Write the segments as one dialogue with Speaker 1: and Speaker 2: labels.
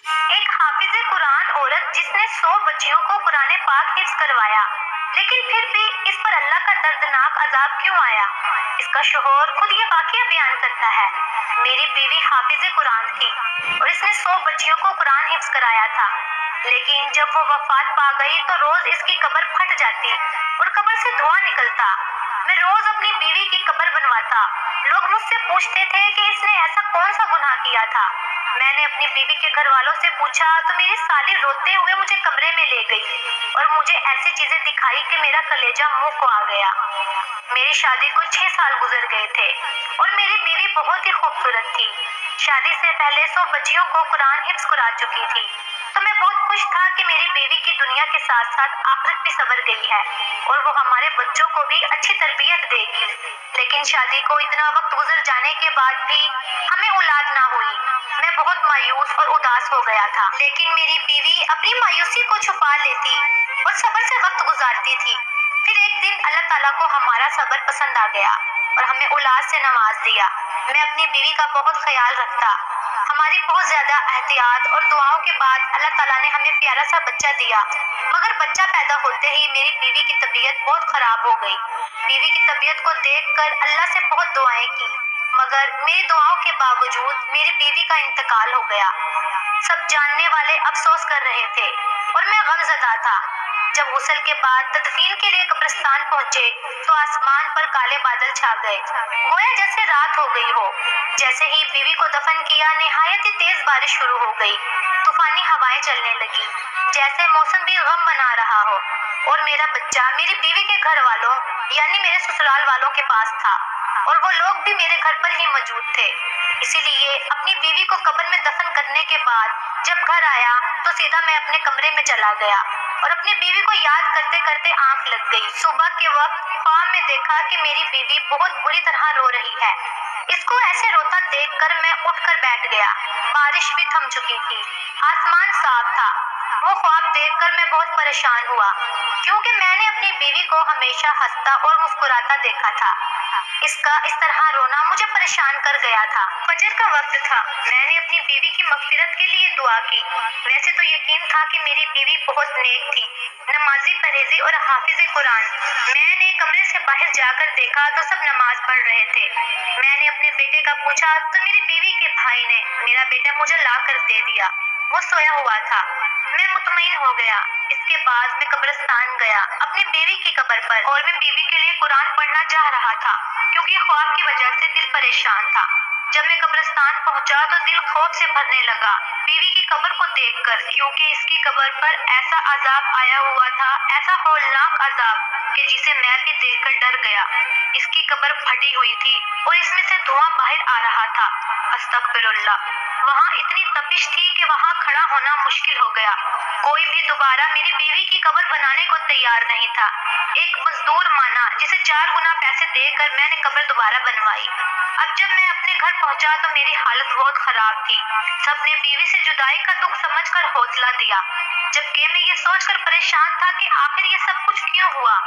Speaker 1: ایک حافظ قرآن عورت جس نے 100 بچیوں کو قرآن پاک حفظ کروایا، لیکن پھر بھی اس پر اللہ کا دردناک عذاب کیوں آیا؟ اس کا شوہر خود یہ واقعہ بیان کرتا ہے: میری بیوی حافظ قرآن تھی اور اس نے 100 بچیوں کو قرآن حفظ کرایا تھا، لیکن جب وہ وفات پا گئی تو روز اس کی قبر پھٹ جاتی اور قبر سے دھواں نکلتا۔ میں روز اپنی بیوی کی قبر بنواتا۔ لوگ مجھ سے پوچھتے تھے کہ اس نے ایسا کون سا گناہ کیا تھا۔ میں نے اپنی بیوی کے گھر والوں سے پوچھا تو میری سالی روتے ہوئے مجھے کمرے میں لے گئی اور مجھے ایسی چیزیں دکھائی کہ میرا کلیجہ منہ کو آ گیا۔ میری شادی کو 6 سال گزر گئے تھے اور میری بیوی بہت ہی خوبصورت تھی۔ شادی سے پہلے 100 بچیوں کو قرآن حفظ کرا چکی تھی، تو میں بہت خوش تھا کہ میری بیوی کی دنیا کے ساتھ ساتھ آخرت بھی سنور گئی ہے اور وہ ہمارے بچوں کو بھی اچھی تربیت دے گی۔ لیکن شادی کو اتنا وقت گزر جانے کے بعد بھی ہمیں اولاد نہ ہوئی۔ میں بہت مایوس اور اداس ہو گیا تھا، لیکن میری بیوی اپنی مایوسی کو چھپا لیتی اور صبر سے وقت گزارتی تھی۔ پھر ایک دن اللہ تعالیٰ کو ہمارا صبر پسند آ گیا اور ہمیں اولاد سے نواز دیا۔ میں اپنی بیوی کا بہت خیال رکھتا۔ ہماری بہت زیادہ احتیاط اور دعاؤں کے بعد اللہ تعالیٰ نے ہمیں پیارا سا بچہ دیا، مگر بچہ پیدا ہوتے ہی میری بیوی کی طبیعت بہت خراب ہو گئی۔ بیوی کی طبیعت کو دیکھ کر اللہ سے بہت دعائیں کی، مگر میری دعاؤں کے باوجود میری بیوی کا انتقال ہو گیا۔ سب جاننے والے افسوس کر رہے تھے اور میں غمزدہ تھا۔ جب غسل کے بعد تدفین کے لیے قبرستان پہنچے تو آسمان پر کالے بادل چھا گئے، گویا جیسے رات ہو گئی ہو۔ جیسے ہی بیوی کو دفن کیا، نہایت ہی تیز بارش شروع ہو گئی، طوفانی ہوائیں چلنے لگی، جیسے موسم بھی غم بنا رہا ہو۔ اور میرا بچہ میری بیوی کے گھر والوں یعنی میرے سسرال والوں کے پاس تھا اور وہ لوگ بھی میرے گھر پر ہی موجود تھے۔ اسی لیے اپنی بیوی کو قبر میں دفن کرنے کے بعد جب گھر آیا تو سیدھا میں اپنے کمرے میں چلا گیا اور اپنی بیوی کو یاد کرتے کرتے آنکھ لگ گئی۔ صبح کے وقت خواب میں دیکھا کہ میری بیوی بہت بری طرح رو رہی ہے۔ اس کو ایسے روتا دیکھ کر میں اٹھ کر بیٹھ گیا۔ بارش بھی تھم چکی تھی، آسمان صاف تھا۔ وہ خواب دیکھ کر میں بہت پریشان ہوا، کیونکہ میں نے اپنی بیوی کو ہمیشہ ہنستا اور مسکراتا دیکھا تھا۔ اس کا اس طرح رونا مجھے پریشان کر گیا تھا۔ فجر کا وقت تھا۔ میں نے اپنی بیوی کی مغفرت کے لیے دعا کی۔ ویسے تو یقین تھا کہ میری بیوی بہت نیک تھی، نمازی، پرہیزی اور حافظ قرآن۔ میں نے کمرے سے باہر جا کر دیکھا تو سب نماز پڑھ رہے تھے۔ میں نے اپنے بیٹے کا پوچھا تو میری بیوی کے بھائی نے میرا بیٹا مجھے لا کر دے دیا۔ وہ سویا ہوا تھا۔ میں مطمئن ہو گیا۔ اس کے بعد میں قبرستان گیا اپنی بیوی کی قبر پر، اور میں بیوی کے لیے قرآن پڑھنا چاہ رہا تھا کیونکہ خواب کی وجہ سے دل پریشان تھا۔ جب میں قبرستان پہنچا تو دل خوف سے بھرنے لگا بیوی کی قبر کو دیکھ کر، کیونکہ اس کی قبر پر ایسا عذاب آیا ہوا تھا، ایسا ہولناک عذاب کہ جسے میں بھی دیکھ کر ڈر گیا۔ اس کی قبر پھٹی ہوئی تھی اور اس میں سے دھواں باہر آ رہا تھا۔ استغفر اللہ! وہاں اتنی تپش تھی کہ وہاں کھڑا ہونا مشکل ہو گیا۔ کوئی بھی دوبارہ میری بیوی کی قبر بنانے کو تیار نہیں تھا۔ ایک مزدور مانا جسے 4 گنا پیسے دے کر میں نے قبر دوبارہ بنوائی۔ اب جب میں اپنے گھر پہنچا تو میری حالت بہت خراب تھی۔ سب نے بیوی سے جدائی کا دکھ سمجھ کر حوصلہ دیا، جبکہ میں یہ سوچ کر پریشان تھا کہ آخر یہ سب کچھ کیوں ہوا۔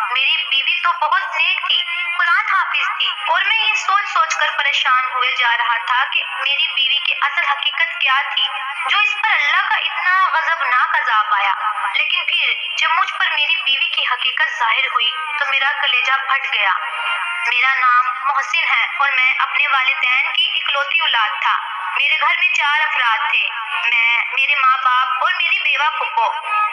Speaker 1: میری بیوی تو بہت نیک تھی، قرآن حافظ تھی، اور میں یہ سوچ سوچ کر پریشان ہوئے جا رہا تھا کہ میری بیوی کی اصل حقیقت کیا تھی جو اس پر اللہ کا اتنا غضبناک عذاب آیا۔ لیکن پھر جب مجھ پر میری بیوی کی حقیقت ظاہر ہوئی تو میرا کلیجہ پھٹ گیا۔ میرا نام محسن ہے اور میں اپنے والدین کی اکلوتی اولاد تھا۔ میرے گھر میں 4 افراد تھے: میں، میرے ماں باپ اور میری بیوہ پھپھو۔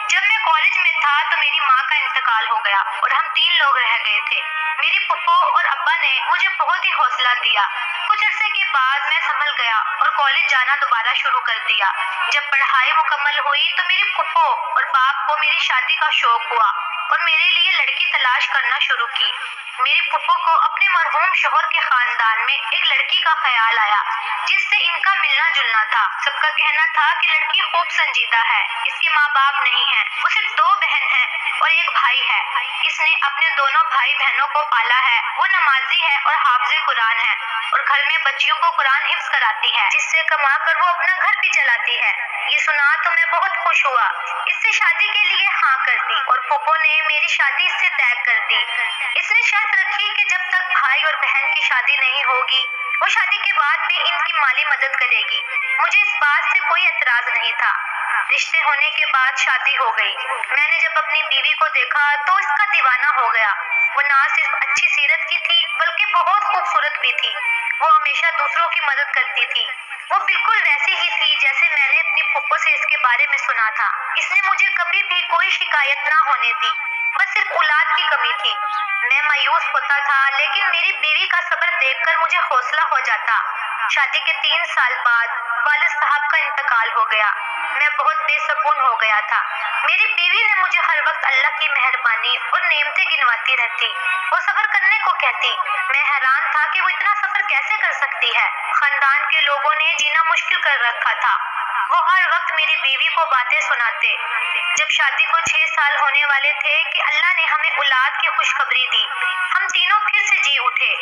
Speaker 1: جب میں کالج میں تھا تو میری ماں کا انتقال ہو گیا اور ہم 3 لوگ رہ گئے تھے۔ میری پھپھو اور ابا نے مجھے بہت ہی حوصلہ دیا۔ کچھ عرصے کے بعد میں سنبھل گیا اور کالج جانا دوبارہ شروع کر دیا۔ جب پڑھائی مکمل ہوئی تو میری پھپھو اور باپ کو میری شادی کا شوق ہوا اور میرے لیے لڑکی تلاش کرنا شروع کی۔ میری پھپھو کو اپنے مرحوم شوہر کے خاندان میں ایک لڑکی کا خیال آیا جس سے ان کا ملنا جلنا تھا۔ سب کا کہنا تھا کہ لڑکی خوب سنجیدہ ہے، اس کے ماں باپ نہیں ہیں، وہ صرف 2 بہن ہیں اور ایک بھائی ہے۔ اس نے اپنے دونوں بھائی بہنوں کو پالا ہے، وہ نمازی ہے اور حافظ قرآن ہے، اور گھر میں بچیوں کو قرآن حفظ کراتی ہے جس سے کما کر وہ اپنا گھر بھی چلاتی ہے۔ یہ سنا تو میں بہت خوش ہوا، اس سے شادی کے لیے ہاں کر دی اور پھوپھو نے میری شادی اس سے طے کر دی۔ اس نے شرط رکھی کہ جب تک بھائی اور بہن کی شادی نہیں ہوگی وہ شادی کے بعد بھی ان کی مالی مدد کرے گی۔ मुझे इस बात से कोई एतराज नहीं था। रिश्ते होने के बाद शादी हो गई। मैंने जब अपनी बीवी को देखा तो इसका दीवाना हो गया। वो ना सिर्फ अच्छी सीरत की थी बल्कि बहुत खूबसूरत भी थी। वो हमेशा दूसरों की मदद करती थी। वो बिल्कुल वैसी ही थी जैसे मैंने अपनी फूफो से इसके बारे में सुना था। इसने मुझे कभी भी कोई शिकायत ना होने दी, बस सिर्फ औलाद की कमी थी। मैं मायूस होता था, लेकिन मेरी बीवी का सब्र देखकर मुझे हौसला हो जाता। शादी के 3 साल बाद वालिद साहब का इंतकाल हो गया। मैं बहुत बेसुकून हो गया था। मेरी बीवी ने मुझे हर वक्त अल्लाह की मेहरबानी और नेमतें गिनवाती रहती। वो सब्र करने को कहती। मैं हैरान था कि वो इतना सब्र कैसे कर सकती है। खानदान के लोगों ने जीना मुश्किल कर रखा था। वो हर वक्त मेरी बीवी को बातें सुनाते। जब शादी को 6 साल होने वाले थे कि अल्लाह ने हमें औलाद की खुशखबरी दी। हम तीनों फिर से जी उठे।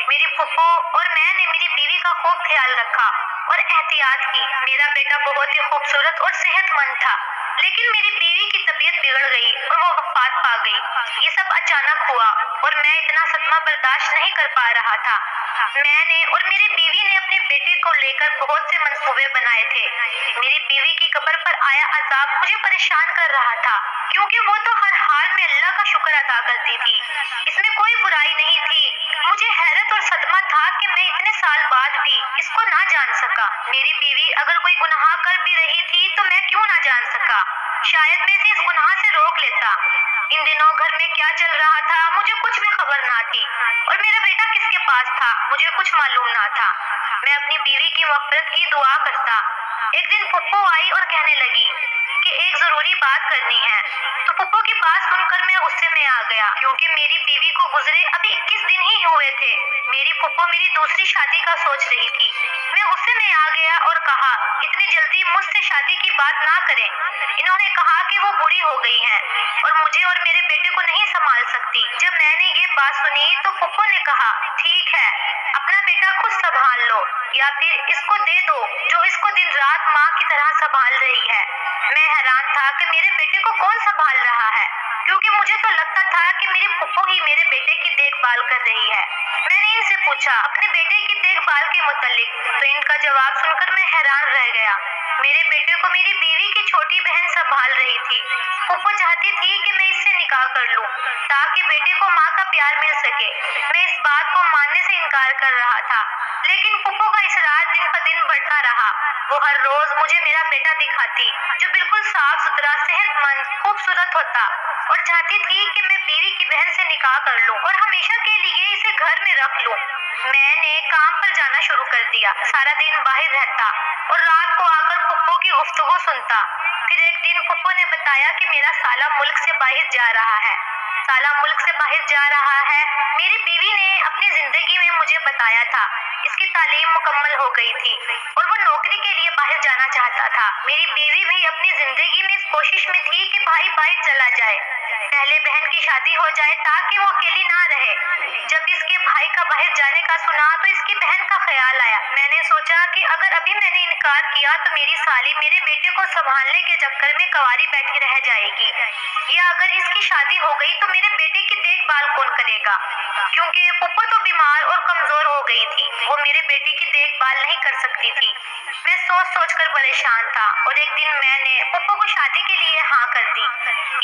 Speaker 1: मेरी फूफो और मैंने मेरी बीवी का खूब ख्याल रखा और एहतियात की। मेरा बेटा बहुत ही खूबसूरत और सेहतमंद था, लेकिन मेरी बीवी की तबीयत बिगड़ गई और वो वफात पा गई। ये सब अचानक हुआ और मैं इतना सदमा बर्दाश्त नहीं कर पा रहा था। मैंने और मेरी बीवी ने अपने बेटे को लेकर बहुत से मंसूबे बनाए थे। मेरी बीवी की कब्र पर आया अजाब मुझे परेशान कर रहा था, क्योंकि वो तो हर हाल में अल्लाह का शुक्र अदा करती थी। इसमें कोई बुराई नहीं थी। मुझे हैरत और सदमा था कि मैं इतने साल बाद भी इसको ना जान सका। मेरी बीवी अगर कोई गुनाह कर भी रही थी तो मैं क्यों ना जान सका। शायद मैं इसे इस गुनाह से रोक लेता। इन दिनों घर में क्या चल रहा था मुझे कुछ भी खबर ना थी, और मेरा बेटा किसके पास था मुझे कुछ मालूम ना था। मैं अपनी बीवी की मग़फ़िरत की दुआ करता। एक दिन फुप्पो आई और कहने लगी कि एक जरूरी बात करनी है। तो फुप्पो की बात सुनकर मैं गुस्से में आ गया, क्योंकि मेरी बीवी को गुजरे अभी 21 दिन ही हुए थे। मेरी फुप्पो मेरी दूसरी शादी का सोच रही थी। मैं गुस्से में आ गया और कहा, इतनी जल्दी मुझसे शादी की बात ना करें। इन्होंने कहा कि वो बूढ़ी हो गई हैं और मुझे और मेरे बेटे को नहीं संभाल सकती। जब मैंने ये बात सुनी तो फुप्पो ने कहा, ठीक है, अपना बेटा खुद संभाल लो या फिर इसको दे दो जो इसको दिन रात माँ की तरह संभाल रही है। मैं हैरान था कि मेरे बेटे को कौन संभाल रहा है, क्योंकि मुझे तो लगता था कि मेरी फुप्पो ही मेरे बेटे की देखभाल कर रही है। मैंने इनसे पूछा अपने बेटे की देखभाल के मुतालिक, तो इनका जवाब सुनकर मैं हैरान रह गया। मेरे बेटे को मेरी बीवी की छोटी बहन संभाल रही थी। फुप्पो चाहती थी कि मैं इससे निकाह कर लूं, ताकि बेटे को माँ का प्यार मिल सके। मैं इस बात को मानने से इनकार कर रहा था, लेकिन फुप्पो का इसरार दिन ब दिन बढ़ता रहा। वो हर रोज मुझे मेरा बेटा दिखाती, जो बिल्कुल साफ सुथरा, सेहतमंद, खूबसूरत होता, और चाहती थी कि मैं बीवी की बहन से निकाह कर लूं और हमेशा के लिए इसे घर में रख लूं। मैंने काम पर जाना शुरू कर दिया। सारा दिन बाहर रहता और रात को आकर फुप्पो की गुफ्तगू सुनता। फिर एक दिन फुप्पो ने बताया कि मेरा साला मुल्क से बाहर जा रहा है। साला मुल्क से बाहर जा रहा है। मेरी बीवी ने अपनी जिंदगी में मुझे बताया था। इसकी तालीम मुकम्मल हो गई थी और वो नौकरी के लिए बाहर जाना चाहता था। मेरी बीवी भी अपनी जिंदगी में इस कोशिश में थी कि भाई भाई चला जाए, पहले बहन की शादी हो जाए ताकि वो अकेली ना रहे। जब इसके भाई का बाहर जाने का सुना तो इसकी बहन का ख्याल आया। मैंने सोचा कि अगर अभी मैंने इनकार किया तो मेरी साली मेरे बेटे को संभालने के चक्कर में कवारी बैठी रह जाएगी, या अगर इसकी शादी हो गई तो मेरे बेटे की देखभाल कौन करेगा, क्योंकि फुप्पो तो बीमार और कमजोर हो गई थी। वो मेरे बेटे की देखभाल नहीं कर सकती थी। मैं सोच सोच कर परेशान था और एक दिन मैंने फुप्पो को शादी के लिए हाँ कर दी।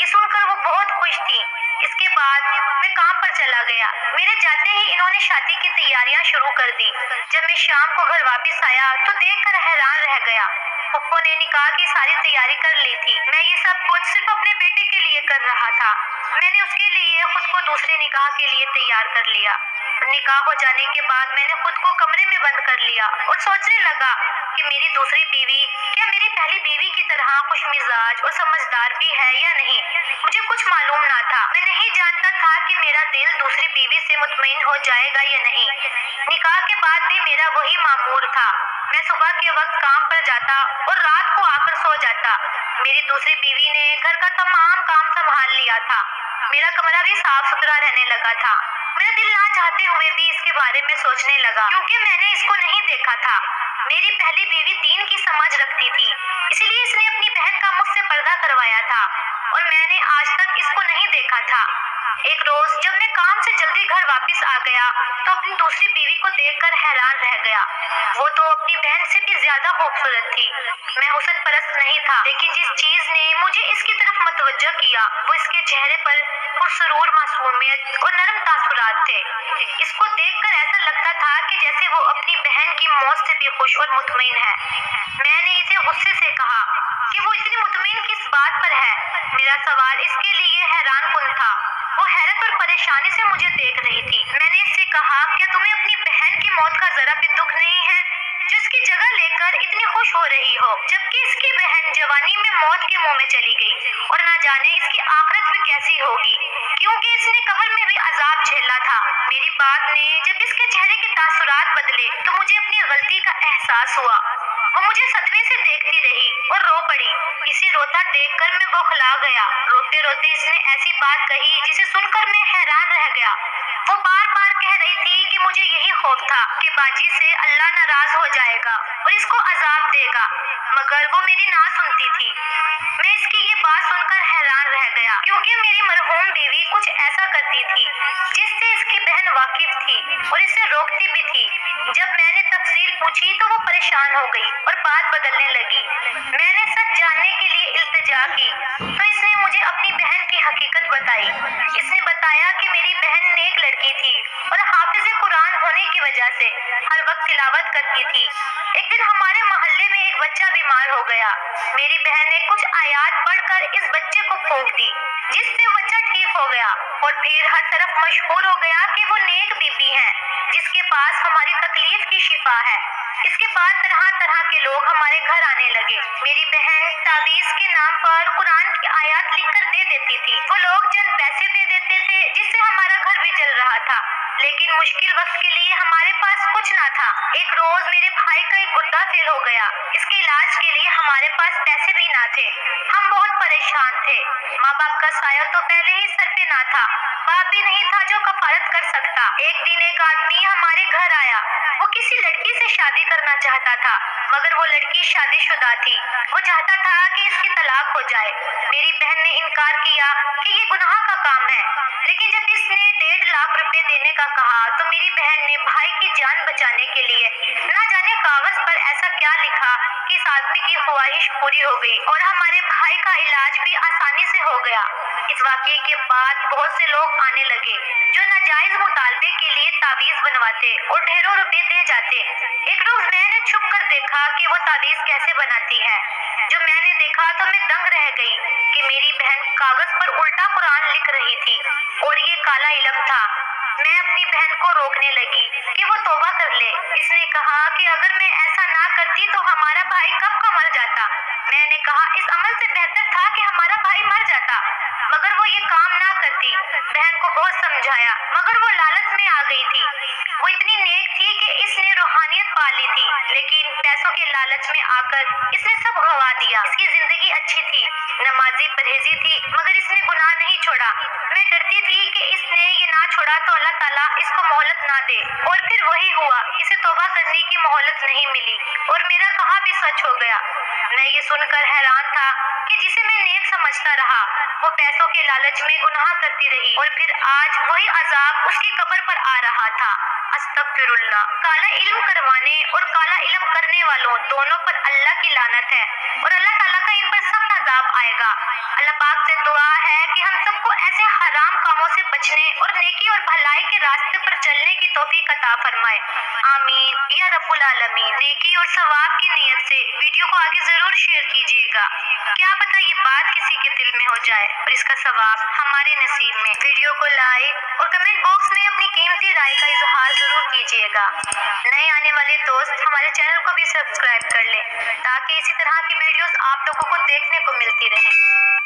Speaker 1: ये सुनकर वो बहुत खुश थी। इसके बाद मैं काम पर चला गया। मेरे जाते ही इन्होंने शादी की तैयारियां शुरू कर दी। जब मैं शाम को घर वापस आया तो देखकर हैरान रह गया। फुप्पो ने निकाह की सारी तैयारी कर ली थी। मैं ये सब कुछ सिर्फ अपने बेटे के लिए कर रहा था। मैंने उसके लिए खुद को दूसरे निकाह के लिए तैयार कर लिया। निकाह हो जाने के बाद मैंने खुद को कमरे में बंद कर लिया और सोचने लगा कि मेरी दूसरी बीवी क्या मेरी पहली बीवी की तरह खुशमिजाज और समझदार भी है या नहीं। मुझे कुछ मालूम ना था। मैं नहीं जानता था कि मेरा दिल दूसरी बीवी से मुतमईन हो जाएगा या नहीं। निकाह के बाद भी मेरा वही मामूर था। मैं सुबह के वक्त काम पर जाता और रात को आकर सो जाता। मेरी दूसरी बीवी ने घर का तमाम काम संभाल लिया था। मेरा कमरा भी साफ सुथरा रहने लगा था। मेरा दिल ना चाहते हुए भी इसके बारे में सोचने लगा, क्योंकि मैंने इसको नहीं देखा था। मेरी पहली बीवी दीन की समझ रखती थी, इसलिए इसने अपनी बहन का मुझसे पर्दा करवाया था और मैंने आज तक इसको नहीं देखा था। एक रोज जब मैं काम से जल्दी घर वापस आ गया तो अपनी दूसरी बीवी को देखकर हैरान रह गया। वो तो अपनी बहन से भी ज्यादा खूबसूरत थी। मैं हुस्न परस्त नहीं था, लेकिन जिस चीज ने मुझे इसकी तरफ मतवज्जा किया वो इसके चेहरे पर पुरसरूर मासूमियत और नरम तासुरात थे। इसको देखकर ऐसा लगता था कि जैसे वो अपनी बहन की मौत से भी खुश और मुतमईन है। मैंने इसे गुस्से से कहा कि वो इतनी मुतमईन किस बात पर है। मेरा सवाल इसके लिए हैरान कुन था। वो हैरत और परेशानी से मुझे देख रही थी। मैंने इससे कहा, क्या तुम्हें अपनी बहन की मौत का जरा भी दुख नहीं है, जो इसकी जगह लेकर इतनी खुश हो रही हो, जबकि इसकी बहन जवानी में मौत के मुंह में चली गई और ना जाने इसकी आखिरत भी कैसी होगी, क्योंकि इसने कब्र में भी अजाब झेला था। मेरी बात ने जब इसके चेहरे के तासुरात बदले तो मुझे अपनी गलती का एहसास हुआ। वो मुझे सदमे से देखती रही और रो पड़ी। इसे रोता देखकर मैं बौखला गया। रोते रोते इसने ऐसी बात कही जिसे सुनकर मैं हैरान रह गया। वो बार बार कह रही थी कि मुझे यही खौफ था कि बाजी से अल्लाह नाराज हो जाएगा और इसको अजाब देगा, मगर वो मेरी ना सुनती थी। मैं इसकी ये बात सुनकर हैरान रह गया, क्योंकि मेरी मरहूम बीवी कुछ ऐसा करती थी जिससे इसकी बहन वाकिफ थी और इसे रोकती भी थी। जब मैंने तफसील पूछी तो वो परेशान हो गई और बात बदलने लगी। मैंने सच जानने के लिए इल्तिजा की तो इसने मुझे अपनी बहन की हकीकत बताई। इसने बताया कि मेरी बहन नेक लड़की थी और हाफिज़ कुरान होने की वजह से हर वक्त तिलावत करती थी। एक दिन हमारे मोहल्ले में एक बच्चा बीमार हो गया। मेरी बहन ने कुछ आयात पढ़कर इस बच्चे को फूंक दी, जिससे बच्चा ठीक हो गया और फिर हर तरफ मशहूर हो गया कि वो नेक बीबी है जिसके पास हमारी तकलीफ की शिफा है। इसके बाद तरह तरह के लोग हमारे घर आने लगे। मेरी बहन ताबीज के नाम पर कुरान की आयत लिखकर दे देती थी। वो लोग चंद पैसे दे देते थे जिससे हमारा घर भी चल रहा था, लेकिन मुश्किल वक्त के लिए हमारे पास कुछ ना था। एक रोज मेरे भाई का एक गुर्दा फेल हो गया। इसके इलाज के लिए हमारे पास पैसे भी ना थे। हम बहुत परेशान थे। माँ बाप का साया तो पहले ही सर पे ना था, बाप भी नहीं था जो कफालत कर सकता। एक दिन एक आदमी हमारे घर आया। वो किसी लड़की से शादी करना चाहता था, मगर वो लड़की शादीशुदा थी। वो चाहता था कि इसकी तलाक हो जाए। मेरी बहन ने इनकार किया कि ये गुनाह का काम है, लेकिन जब इसने 1.5 लाख रुपए देने का कहा तो मेरी बहन ने भाई की जान बचाने के लिए ना जाने कागज पर ऐसा क्या लिखा कि इस आदमी की ख्वाहिश पूरी हो गई और हमारे भाई का इलाज भी आसानी से हो गया। इस वाकये के बाद बहुत से लोग आने लगे जो नाजायज मुतालबे के लिए तावीज बनवाते और ढेरों रुपए दे जाते। एक रोज मैंने छुप कर देखा कि वो तावीज कैसे बनाती है। जो मैंने देखा तो मैं दंग रह गई कि मेरी बहन कागज पर उल्टा कुरान लिख रही थी और ये काला इल्म था। मैं अपनी बहन को रोकने लगी कि वो तौबा कर ले। इसने कहा कि अगर मैं ऐसा ना करती तो हमारा भाई कब का मर जाता। मैंने कहा इस अमल से बेहतर था कि हमारा भाई मर जाता, मगर वो ये काम ना करती। बहन को बहुत समझाया, मगर वो लालच में आ गई थी। वो इतनी नेक थी कि इसने रूहानियत पा ली थी, लेकिन पैसों के लालच में आकर इसने सब गंवा दिया। इसकी जिंदगी अच्छी थी, नमाजी परहेजी थी, मगर इसने गुनाह नहीं छोड़ा। मैं डरती थी कि इसने ये ना छोड़ा तो अल्लाह ताला इसको मोहलत ना दे, और फिर वही हुआ। इसे तौबा करने की मोहलत नहीं मिली और मेरा कहा भी सच हो गया। मैं ये सुनकर हैरान था कि जिसे मैं नेक समझता रहा वो पैसों के लालच में गुनाह करती रही और फिर आज वही अजाब उसकी कब्र पर आ रहा था। अस्तगफिरुल्लाह। काला इल्म करवाने और काला इल्म करने वालों दोनों पर अल्लाह की लानत है और अल्लाह ताला का इन पर सख्त अजाब आएगा। अल्लाह पाक से दुआ है कि हम सबको ऐसे हराम कामों से बचने और नेकी और भलाई के रास्ते पर चलने की तौफीक अता फरमाए। आमीन या रब्बुल आलमीन। नेकी और सवाब की नीयत से वीडियो को आगे जरूर शेयर कीजिएगा। क्या पता ये बात किसी के दिल में हो जाए और इसका सवाब हमारे नसीब में। वीडियो को लाइक और कमेंट बॉक्स में अपनी कीमती राय का इजहार जरूर कीजिएगा। नए आने वाले दोस्त हमारे चैनल को भी सब्सक्राइब कर लें ताकि इसी तरह की वीडियोस आप लोगों को देखने को मिलती रहें।